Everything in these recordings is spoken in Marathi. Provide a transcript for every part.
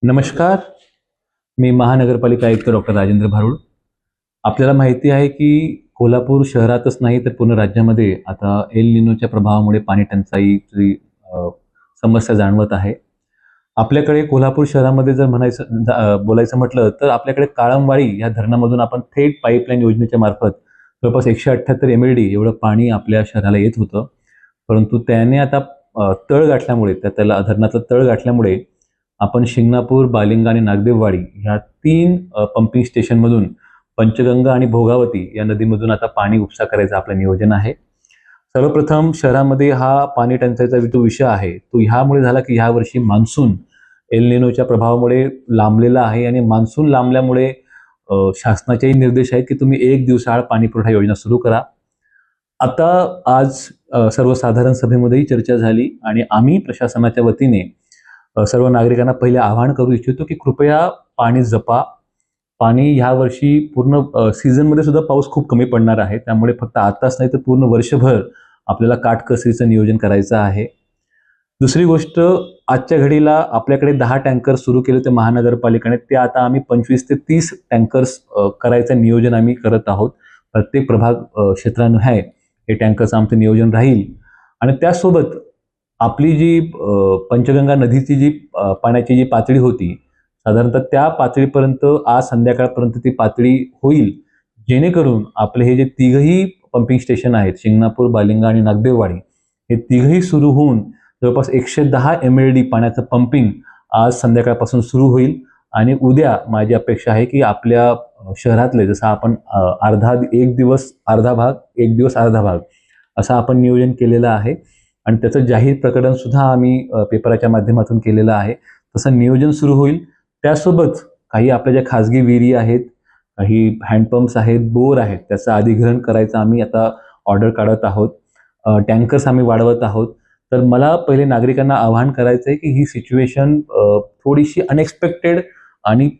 नमस्कार. मी महानगरपालिका आयुक्त डॉक्टर राजेंद्र भारुड. आपल्याला माहिती आहे की कोल्हापूर शहरातच नाही तर पूर्ण राज्यामध्ये आता एल निनोच्या प्रभावामुळे पाणी टंचाईची समस्या जाणवत आहे. आपल्याकडे कोल्हापूर शहरामध्ये जर बोलायचं म्हटलं तर आपल्याकडे काळंबवाडी या धरणामधून आपण थेट पाईपलाईन योजनेच्या मार्फत जवळपास 178 MLD एवढं पाणी आपल्या शहराला येत होतं. परंतु त्याने आता तळ गाठल्यामुळे त्याला धरणाचं तळ गाठल्यामुळे आपण शिंगणापूर, बालिंगा आणि नागदेववाडी ह्या 3 पंपिंग स्टेशनमधून पंचगंगा आणि भोगावती या नदीमधून आता पाणी उपसा करायचं आपलं नियोजन आहे. सर्वप्रथम शहरामध्ये हा पाणी टंचाईचा जो विषय आहे तो ह्यामुळे झाला की ह्यावर्षी मान्सून एल निनोच्या प्रभावामुळे लांबलेला आहे आणि मान्सून लांबल्यामुळे शासनाचेही निर्देश आहेत की तुम्ही 1 दिवसाआड पाणी पुरवठा योजना सुरू करा. आता आज सर्वसाधारण सभेमध्येही चर्चा झाली आणि आम्ही प्रशासनाच्या वतीने सर्व नागरिकांना पहिले आवाहन करू इच्छितो की कृपया पाणी जपा. पाणी ह्या वर्षी पूर्ण सीझनमध्ये सुद्धा पाऊस खूप कमी पडणार आहे. त्यामुळे फक्त आताच नाही तर पूर्ण वर्षभर आपल्याला काटकसरीचं नियोजन करायचं आहे. दुसरी गोष्ट, आजच्या घडीला आपल्याकडे 10 टँकर सुरू केले होते महानगरपालिकेने. ते आता आम्ही 25 ते 30 टँकर्स करायचं नियोजन आम्ही करत आहोत. प्रत्येक प्रभाग क्षेत्रानं आहे हे टँकर्स आमचं नियोजन राहील. आणि त्यासोबत आपली जी पंचगंगा नदीची जी पाण्याची जी पातळी होती साधारणतः त्या पातळीपर्यंत आज संध्याकाळपर्यंत ती पातळी होईल, जेणेकरून आपले हे जे तिघही पंपिंग स्टेशन आहेत शिंगणापूर, बालिंगा आणि नागदेववाडी हे तिघही सुरू होऊन जवळपास 110 MLD पाण्याचं पंपिंग आज संध्याकाळपासून सुरू होईल. आणि उद्या माझी अपेक्षा आहे की आपल्या शहरातले जसं आपण एक दिवस अर्धा भाग असं आपण नियोजन केलेलं आहे आणि त्याचं जाहीर प्रकरण सुद्धा आम्ही पेपराच्या माध्यमातून केलेलं आहे. तसं नियोजन सुरू होईल. त्यासोबत काही आपल्या ज्या खाजगी विहिरी आहेत, काही हँडपंप्स आहेत, बोर आहेत, त्याचं अधिग्रहण करायचं आम्ही आता ऑर्डर काढत आहोत. टँकर्स आम्ही वाढवत आहोत. तर मला पहिले नागरिकांना आवाहन करायचं आहे की ही सिच्युएशन थोडीशी अनएक्सपेक्टेड आणि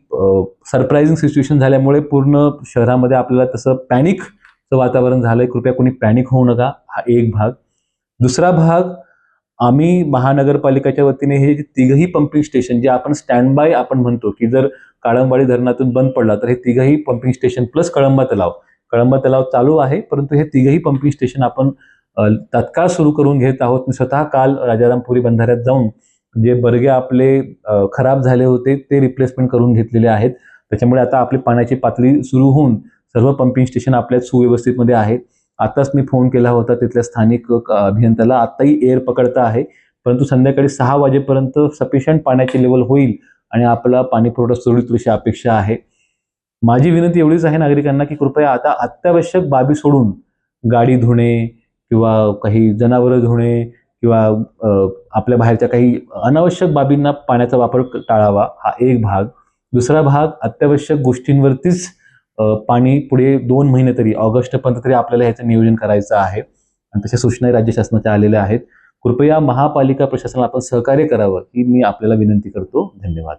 सरप्रायझिंग सिच्युएशन झाल्यामुळे पूर्ण शहरामध्ये आपल्याला तसं पॅनिकचं वातावरण झालंय. कृपया कोणी पॅनिक होऊ नका. हा एक भाग. दुसरा भाग, आम्ही महानगरपालिकेच्या वतीने हे जे तिघही पंपिंग स्टेशन जे आपण स्टँड बाय आपण म्हणतो की जर काळंबवाडी धरणातून बंद पडला तर हे तिघही पंपिंग स्टेशन प्लस कळंबा तलाव चालू आहे. परंतु हे तिघही पंपिंग स्टेशन आपण तत्काळ सुरू करून घेत आहोत. मी स्वतः काल राजारामपुरी बंधाऱ्यात जाऊन जे बर्गे आपले खराब झाले होते ते रिप्लेसमेंट करून घेतलेले आहेत. त्याच्यामुळे आता आपली पाण्याची पातळी सुरू होऊन सर्व पंपिंग स्टेशन आपल्या सुव्यवस्थितमध्ये आहेत. आताच मी फोन केला होता तिथल्या स्थानिक अभियंत्याला. आताही एअर पकडता आहे. परंतु संध्याकाळी 6 वाजेपर्यंत सफिशियंट पाण्याची लेवल होईल आणि आपला पाणी पुरवठा सुरळीत अशी अपेक्षा आहे. माझी विनंती एवढीच आहे नागरिकांना की कृपया आता अत्यावश्यक बाबी सोडून गाडी धुणे किंवा काही जनावरं धुणे किंवा आपल्या बाहेरच्या काही अनावश्यक बाबींना पाण्याचा वापर टाळावा. हा एक भाग. दुसरा भाग, अत्यावश्यक गोष्टींवरतीच पाणी पुढे 2 महिने तरी ऑगस्टपर्यंत तरी आपल्याला ह्याचं नियोजन करायचं आहे आणि तशा सूचनाही राज्य शासनाच्या आलेल्या आहेत. कृपया महापालिका प्रशासनाला आपण सहकार्य करावं ही मी आपल्याला विनंती करतो. धन्यवाद.